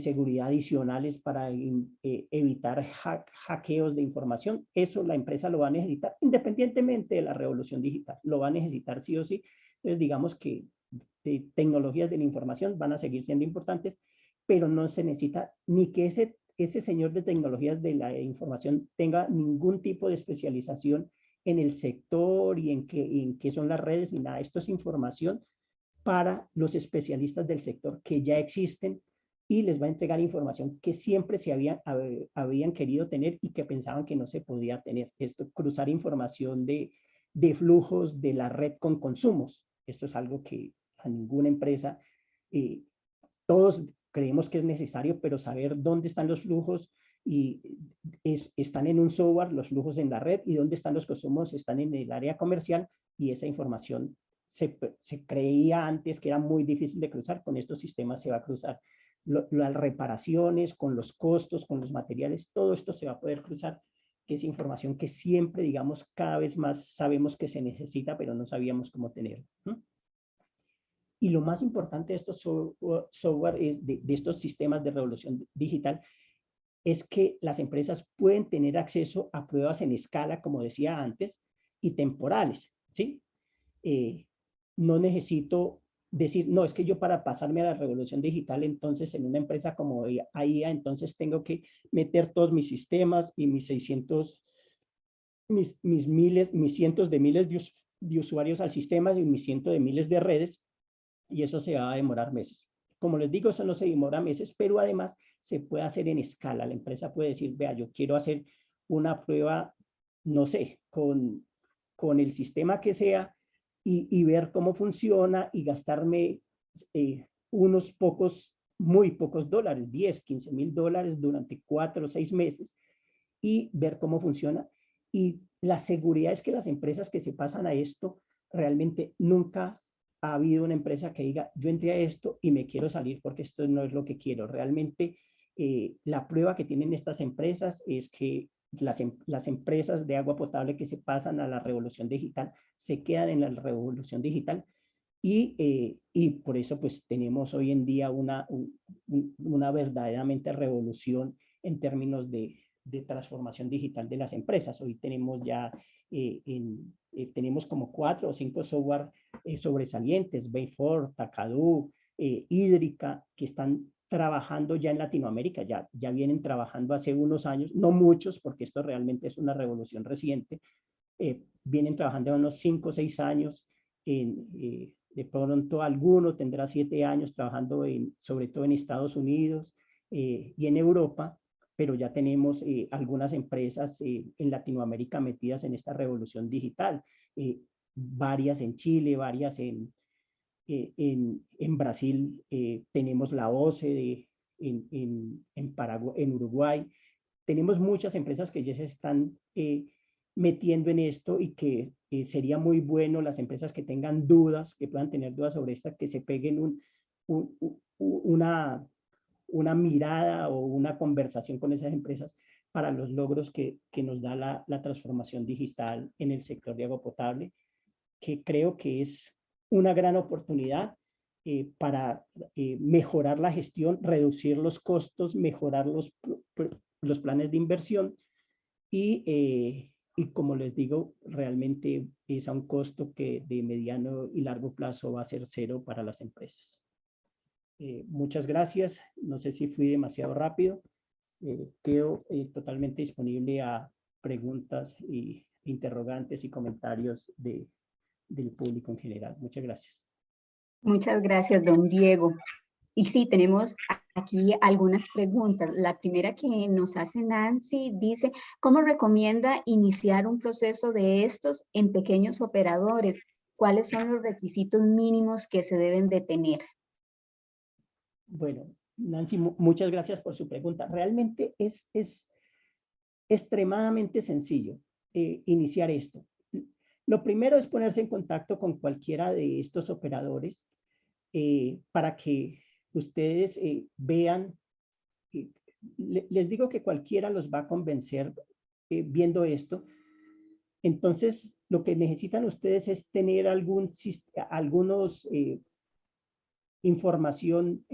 seguridad adicionales para evitar hackeos de información. Eso la empresa lo va a necesitar independientemente de la revolución digital, lo va a necesitar sí o sí. Entonces digamos que tecnologías de la información van a seguir siendo importantes, pero no se necesita ni que ese señor de tecnologías de la información tenga ningún tipo de especialización en el sector y en qué son las redes ni nada. Esto es información para los especialistas del sector que ya existen, y les va a entregar información que siempre se habían querido tener y que pensaban que no se podía tener. Esto, cruzar información de flujos de la red con consumos. Esto es algo que a ninguna empresa, todos creemos que es necesario, pero saber dónde están los flujos y están en un software, los flujos en la red, y dónde están los consumos están en el área comercial, y esa información se creía antes que era muy difícil de cruzar. Con estos sistemas se va a cruzar las reparaciones, con los costos, con los materiales, todo esto se va a poder cruzar, que es información que siempre, digamos, cada vez más sabemos que se necesita, pero no sabíamos cómo tenerlo. Y lo más importante de estos software de estos sistemas de revolución digital es que las empresas pueden tener acceso a pruebas en escala, como decía antes, y temporales, ¿sí? No necesito decir, no, es que yo para pasarme a la revolución digital, entonces en una empresa como AIA, entonces tengo que meter todos mis sistemas y mis 600, mis cientos de miles de usuarios al sistema y mis cientos de miles de redes, y eso se va a demorar meses. Como les digo, eso no se demora meses, pero además se puede hacer en escala. La empresa puede decir, vea, yo quiero hacer una prueba, no sé, con el sistema que sea, y ver cómo funciona y gastarme unos pocos, muy pocos dólares, 10, 15 mil dólares durante 4 o 6 meses, y ver cómo funciona. Y la seguridad es que las empresas que se pasan a esto, realmente nunca ha habido una empresa que diga, yo entré a esto y me quiero salir porque esto no es lo que quiero. Realmente la prueba que tienen estas empresas es que las empresas de agua potable que se pasan a la revolución digital se quedan en la revolución digital, Y por eso pues tenemos hoy en día una verdaderamente revolución en términos de transformación digital de las empresas. Hoy tenemos ya tenemos como 4 o 5 software sobresalientes, Bayford, Takadu, Hídrica, que están trabajando ya en Latinoamérica, ya vienen trabajando hace unos años, no muchos, porque esto realmente es una revolución reciente, vienen trabajando unos 5 o 6 años, de pronto alguno tendrá 7 años trabajando sobre todo en Estados Unidos y en Europa, pero ya tenemos algunas empresas en Latinoamérica metidas en esta revolución digital, varias en Chile, varias en Brasil, tenemos la OCDE, en Paraguay, en Uruguay, tenemos muchas empresas que ya se están metiendo en esto y que sería muy bueno las empresas que tengan dudas, que puedan tener dudas sobre esta, que se peguen una mirada o una conversación con esas empresas para los logros que nos da la transformación digital en el sector de agua potable, que creo que es una gran oportunidad para mejorar la gestión, reducir los costos, mejorar los planes de inversión y como les digo, realmente es a un costo que de mediano y largo plazo va a ser cero para las empresas. Muchas gracias. No sé si fui demasiado rápido. Quedo totalmente disponible a preguntas e interrogantes y comentarios del público en general. Muchas gracias. Muchas gracias, don Diego. Y sí, tenemos aquí algunas preguntas. La primera que nos hace Nancy dice, ¿cómo recomienda iniciar un proceso de estos en pequeños operadores? ¿Cuáles son los requisitos mínimos que se deben de tener? Bueno, Nancy, muchas gracias por su pregunta. Realmente es extremadamente sencillo iniciar esto. Lo primero es ponerse en contacto con cualquiera de estos operadores para que ustedes vean. Les digo que cualquiera los va a convencer viendo esto. Entonces, lo que necesitan ustedes es tener algunos información,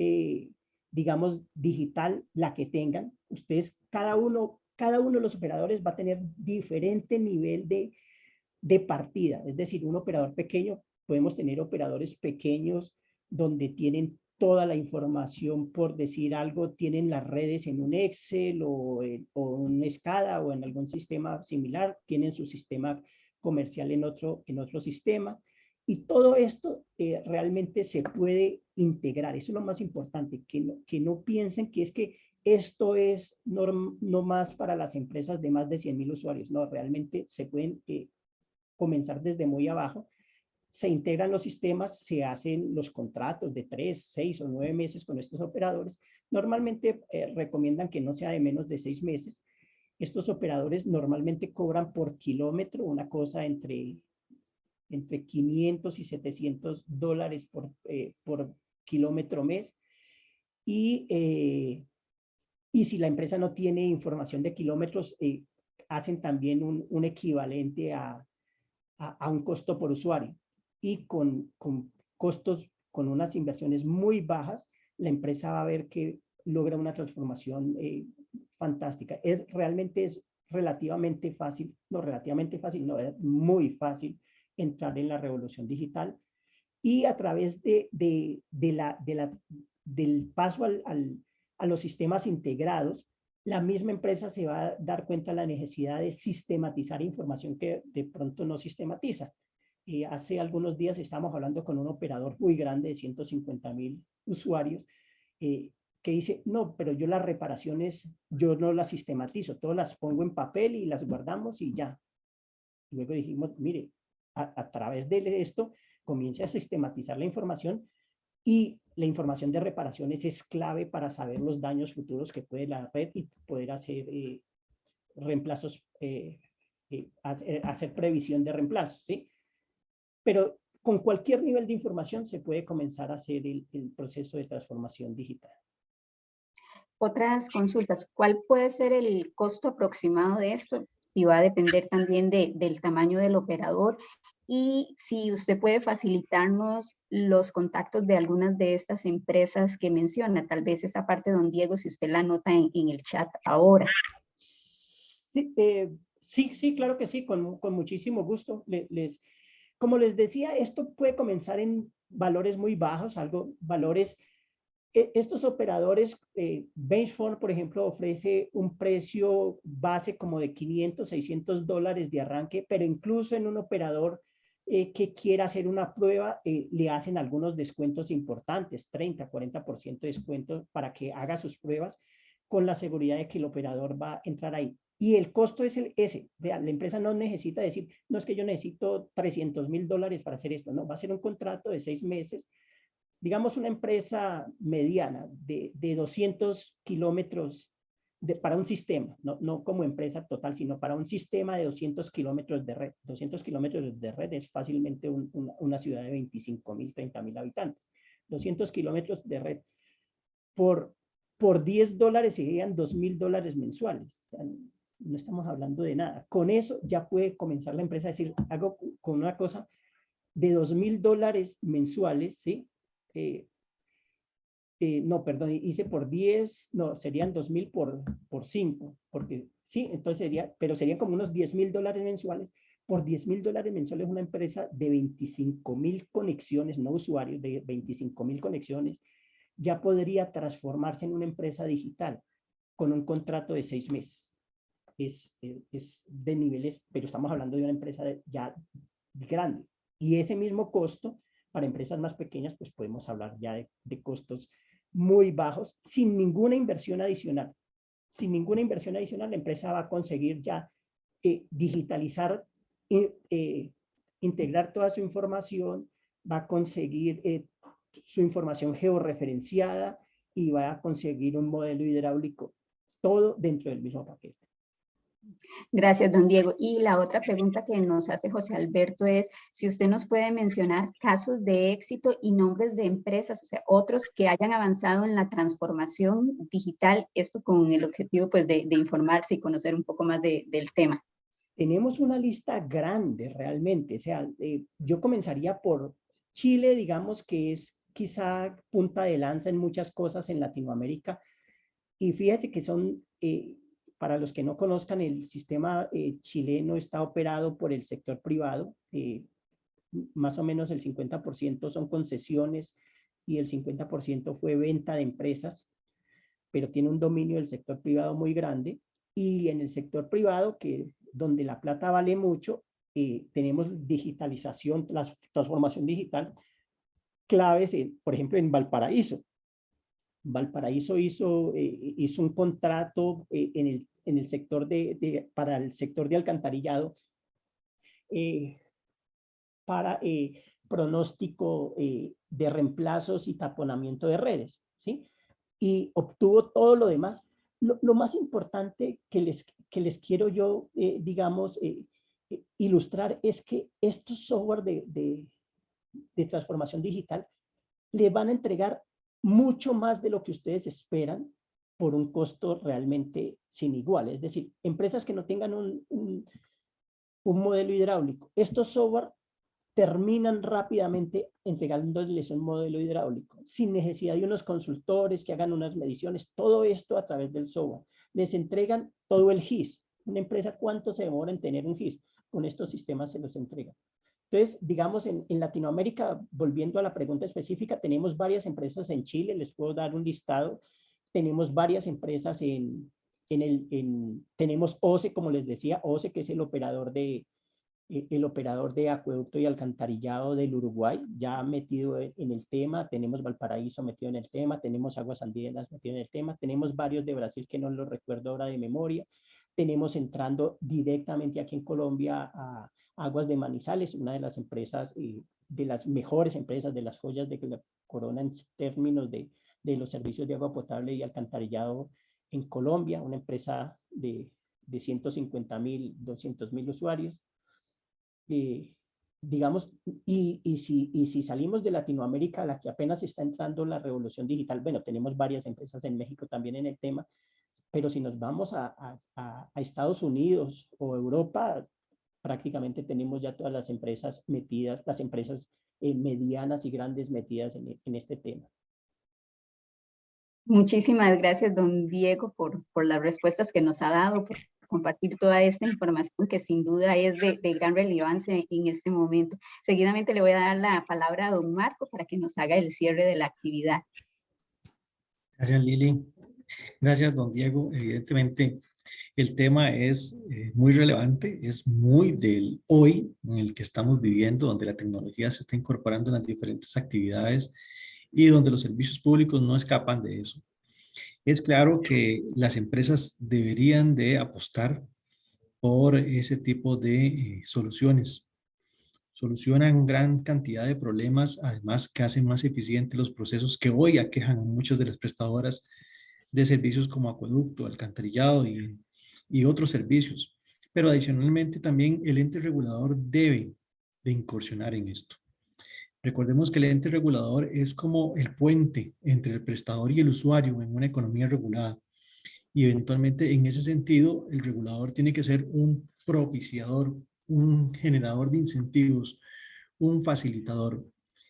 digamos, digital, la que tengan. Ustedes, cada uno de los operadores va a tener diferente nivel de partida. Es decir, un operador pequeño, podemos tener operadores pequeños donde tienen toda la información, por decir algo, tienen las redes en un Excel o un SCADA o en algún sistema similar, tienen su sistema comercial en otro sistema. Y todo esto realmente se puede integrar. Eso es lo más importante, que no piensen que es que esto es no más para las empresas de más de 100,000 usuarios. No, realmente se pueden comenzar desde muy abajo. Se integran los sistemas, se hacen los contratos de 3, 6 o 9 meses con estos operadores. Normalmente recomiendan que no sea de menos de 6 meses. Estos operadores normalmente cobran por kilómetro, una cosa entre 500 y $700 por kilómetro mes. Y si la empresa no tiene información de kilómetros, hacen también un equivalente a un costo por usuario. Y con costos, con unas inversiones muy bajas, la empresa va a ver que logra una transformación fantástica. Realmente es relativamente fácil, no, es muy fácil entrar en la revolución digital. Y a través del paso a los sistemas integrados, la misma empresa se va a dar cuenta de la necesidad de sistematizar información que de pronto no sistematiza. Hace algunos días estábamos hablando con un operador muy grande de 150,000 usuarios que dice, no, pero yo las reparaciones, yo no las sistematizo, todas las pongo en papel y las guardamos y ya. Luego dijimos, mire, a través de esto comience a sistematizar la información, y la información de reparaciones es clave para saber los daños futuros que puede la red y poder hacer reemplazos, hacer previsión de reemplazos, ¿sí? Pero con cualquier nivel de información se puede comenzar a hacer el proceso de transformación digital. Otras consultas, ¿cuál puede ser el costo aproximado de esto? Si va a depender también del tamaño del operador y si usted puede facilitarnos los contactos de algunas de estas empresas que menciona, tal vez esa parte, don Diego, si usted la anota en el chat ahora. Sí, sí, claro que sí, con muchísimo gusto. Como les decía, esto puede comenzar en valores muy bajos, valores. Estos operadores, Benchmark, por ejemplo, ofrece un precio base como de $500, $600 de arranque, pero incluso en un operador que quiera hacer una prueba, le hacen algunos descuentos importantes, 30, 40% de descuento para que haga sus pruebas con la seguridad de que el operador va a entrar ahí. Y el costo es ese. La empresa no necesita decir, no es que yo necesito $300,000 para hacer esto, no, va a ser un contrato de 6 meses. Digamos una empresa mediana de 200 kilómetros para un sistema, no como empresa total, sino para un sistema de 200 kilómetros de red. 200 kilómetros de red es fácilmente una ciudad de 25,000, 30,000 habitantes. 200 kilómetros de red por, por $10 serían $2,000 mensuales. O sea, no estamos hablando de nada. Con eso ya puede comenzar la empresa a decir, hago con una cosa de $2,000 mensuales, ¿sí? No, perdón, hice por 10, no, serían 2,000 por 5, porque sí, entonces sería, pero serían como unos $10,000 mensuales. Por $10,000 mensuales una empresa de 25,000 conexiones, no usuarios, de 25,000 conexiones, ya podría transformarse en una empresa digital con un contrato de 6 meses. Es de niveles, pero estamos hablando de una empresa ya grande. Y ese mismo costo, para empresas más pequeñas, pues podemos hablar ya de costos muy bajos, sin ninguna inversión adicional. Sin ninguna inversión adicional, la empresa va a conseguir ya digitalizar, integrar toda su información, va a conseguir su información georreferenciada y va a conseguir un modelo hidráulico, todo dentro del mismo paquete. Gracias, don Diego. Y la otra pregunta que nos hace José Alberto es si usted nos puede mencionar casos de éxito y nombres de empresas, o sea, otros que hayan avanzado en la transformación digital, esto con el objetivo pues de informarse y conocer un poco más del tema. Tenemos una lista grande realmente, o sea, yo comenzaría por Chile, digamos que es quizá punta de lanza en muchas cosas en Latinoamérica, y fíjate que son, para los que no conozcan, el sistema chileno está operado por el sector privado, más o menos el 50% son concesiones y el 50% fue venta de empresas, pero tiene un dominio del sector privado muy grande. Y en el sector privado, que donde la plata vale mucho, tenemos digitalización, transformación digital, claves, por ejemplo, en Valparaíso. Valparaíso hizo un contrato en el sector para el sector de alcantarillado para pronóstico de reemplazos y taponamiento de redes, ¿sí? Y obtuvo todo lo demás. Lo más importante que les quiero yo, digamos, ilustrar es que estos software de transformación digital le van a entregar mucho más de lo que ustedes esperan por un costo realmente sin igual. Es decir, empresas que no tengan un modelo hidráulico, estos software terminan rápidamente entregándoles un modelo hidráulico, sin necesidad de unos consultores que hagan unas mediciones, todo esto a través del software. Les entregan todo el GIS. Una empresa, ¿cuánto se demora en tener un GIS? Con estos sistemas se los entregan. Entonces, digamos, en Latinoamérica, volviendo a la pregunta específica, tenemos varias empresas en Chile, les puedo dar un listado. Tenemos varias empresas tenemos OCE, como les decía, OCE, que es el operador de acueducto y alcantarillado del Uruguay, ya metido en el tema. Tenemos Valparaíso metido en el tema, tenemos Aguas Andinas metido en el tema, tenemos varios de Brasil que no los recuerdo ahora de memoria. Tenemos entrando directamente aquí en Colombia a Aguas de Manizales, una de las empresas, de las mejores empresas, de las joyas de la corona en términos de los servicios de agua potable y alcantarillado en Colombia, una empresa de 150,000, 200,000 usuarios. Digamos, si salimos de Latinoamérica, a la que apenas está entrando la revolución digital, bueno, tenemos varias empresas en México también en el tema, pero si nos vamos a Estados Unidos o Europa, prácticamente tenemos ya todas las empresas metidas, las empresas medianas y grandes metidas en este tema. Muchísimas gracias, don Diego, por las respuestas que nos ha dado, por compartir toda esta información que sin duda es de gran relevancia en este momento. Seguidamente le voy a dar la palabra a don Marco para que nos haga el cierre de la actividad. Gracias, Lili. Gracias, don Diego. Evidentemente, el tema es muy relevante, es muy del hoy en el que estamos viviendo, donde la tecnología se está incorporando en las diferentes actividades y donde los servicios públicos no escapan de eso. Es claro que las empresas deberían de apostar por ese tipo de soluciones. Solucionan gran cantidad de problemas, además que hacen más eficientes los procesos que hoy aquejan a muchas de las prestadoras de servicios como acueducto, alcantarillado y otros servicios. Pero adicionalmente también el ente regulador debe de incursionar en esto. Recordemos que el ente regulador es como el puente entre el prestador y el usuario en una economía regulada. Y eventualmente en ese sentido el regulador tiene que ser un propiciador, un generador de incentivos, un facilitador.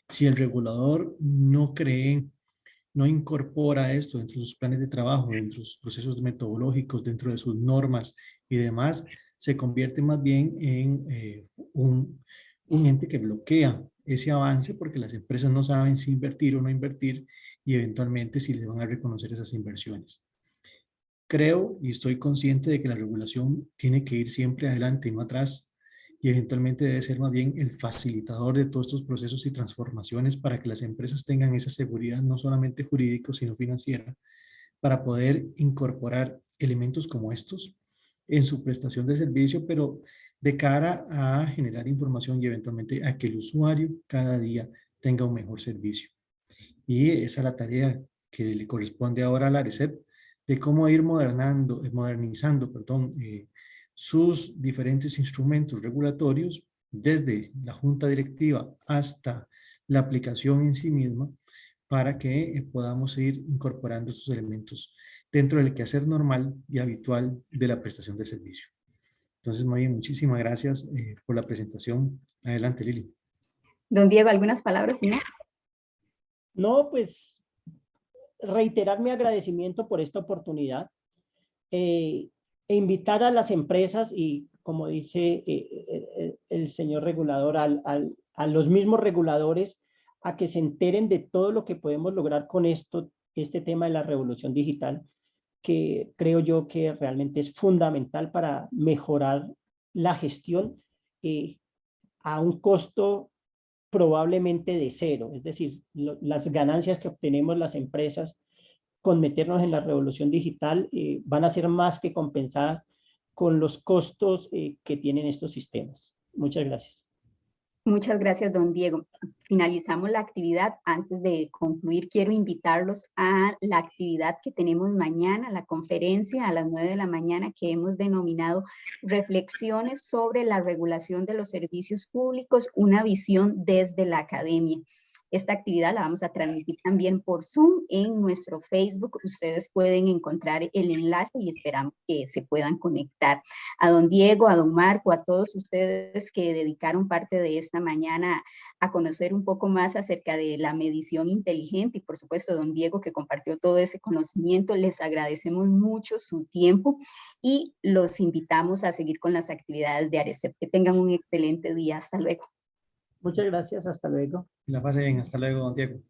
Si el regulador no cree, no incorpora esto dentro de sus planes de trabajo, dentro de sus procesos metodológicos, dentro de sus normas y demás, se convierte más bien en un ente que bloquea ese avance porque las empresas no saben si invertir o no invertir y eventualmente si les van a reconocer esas inversiones. Creo y estoy consciente de que la regulación tiene que ir siempre adelante y no atrás y eventualmente debe ser más bien el facilitador de todos estos procesos y transformaciones para que las empresas tengan esa seguridad no solamente jurídica sino financiera para poder incorporar elementos como estos en su prestación de servicio, pero de cara a generar información y eventualmente a que el usuario cada día tenga un mejor servicio. Y esa es la tarea que le corresponde ahora a la ARECEP, de cómo ir modernizando sus diferentes instrumentos regulatorios, desde la junta directiva hasta la aplicación en sí misma, para que podamos ir incorporando estos elementos dentro del quehacer normal y habitual de la prestación del servicio. Entonces, muy bien, muchísimas gracias por la presentación. Adelante, Lili. Don Diego, ¿algunas palabras finales? No, pues reiterar mi agradecimiento por esta oportunidad e invitar a las empresas y, como dice el señor regulador, a los mismos reguladores a que se enteren de todo lo que podemos lograr con este tema de la revolución digital, que creo yo que realmente es fundamental para mejorar la gestión a un costo probablemente de cero. Es decir, las ganancias que obtenemos las empresas con meternos en la revolución digital van a ser más que compensadas con los costos que tienen estos sistemas. Muchas gracias. Muchas gracias, don Diego. Finalizamos la actividad. Antes de concluir, quiero invitarlos a la actividad que tenemos mañana, la conferencia a las 9 de la mañana que hemos denominado Reflexiones sobre la regulación de los servicios públicos, una visión desde la academia. Esta actividad la vamos a transmitir también por Zoom en nuestro Facebook. Ustedes pueden encontrar el enlace y esperamos que se puedan conectar. A don Diego, a don Marco, a todos ustedes que dedicaron parte de esta mañana a conocer un poco más acerca de la medición inteligente y por supuesto don Diego que compartió todo ese conocimiento, les agradecemos mucho su tiempo y los invitamos a seguir con las actividades de ARECEP. Que tengan un excelente día. Hasta luego. Muchas gracias. Hasta luego. La pase bien. Hasta luego, don Diego.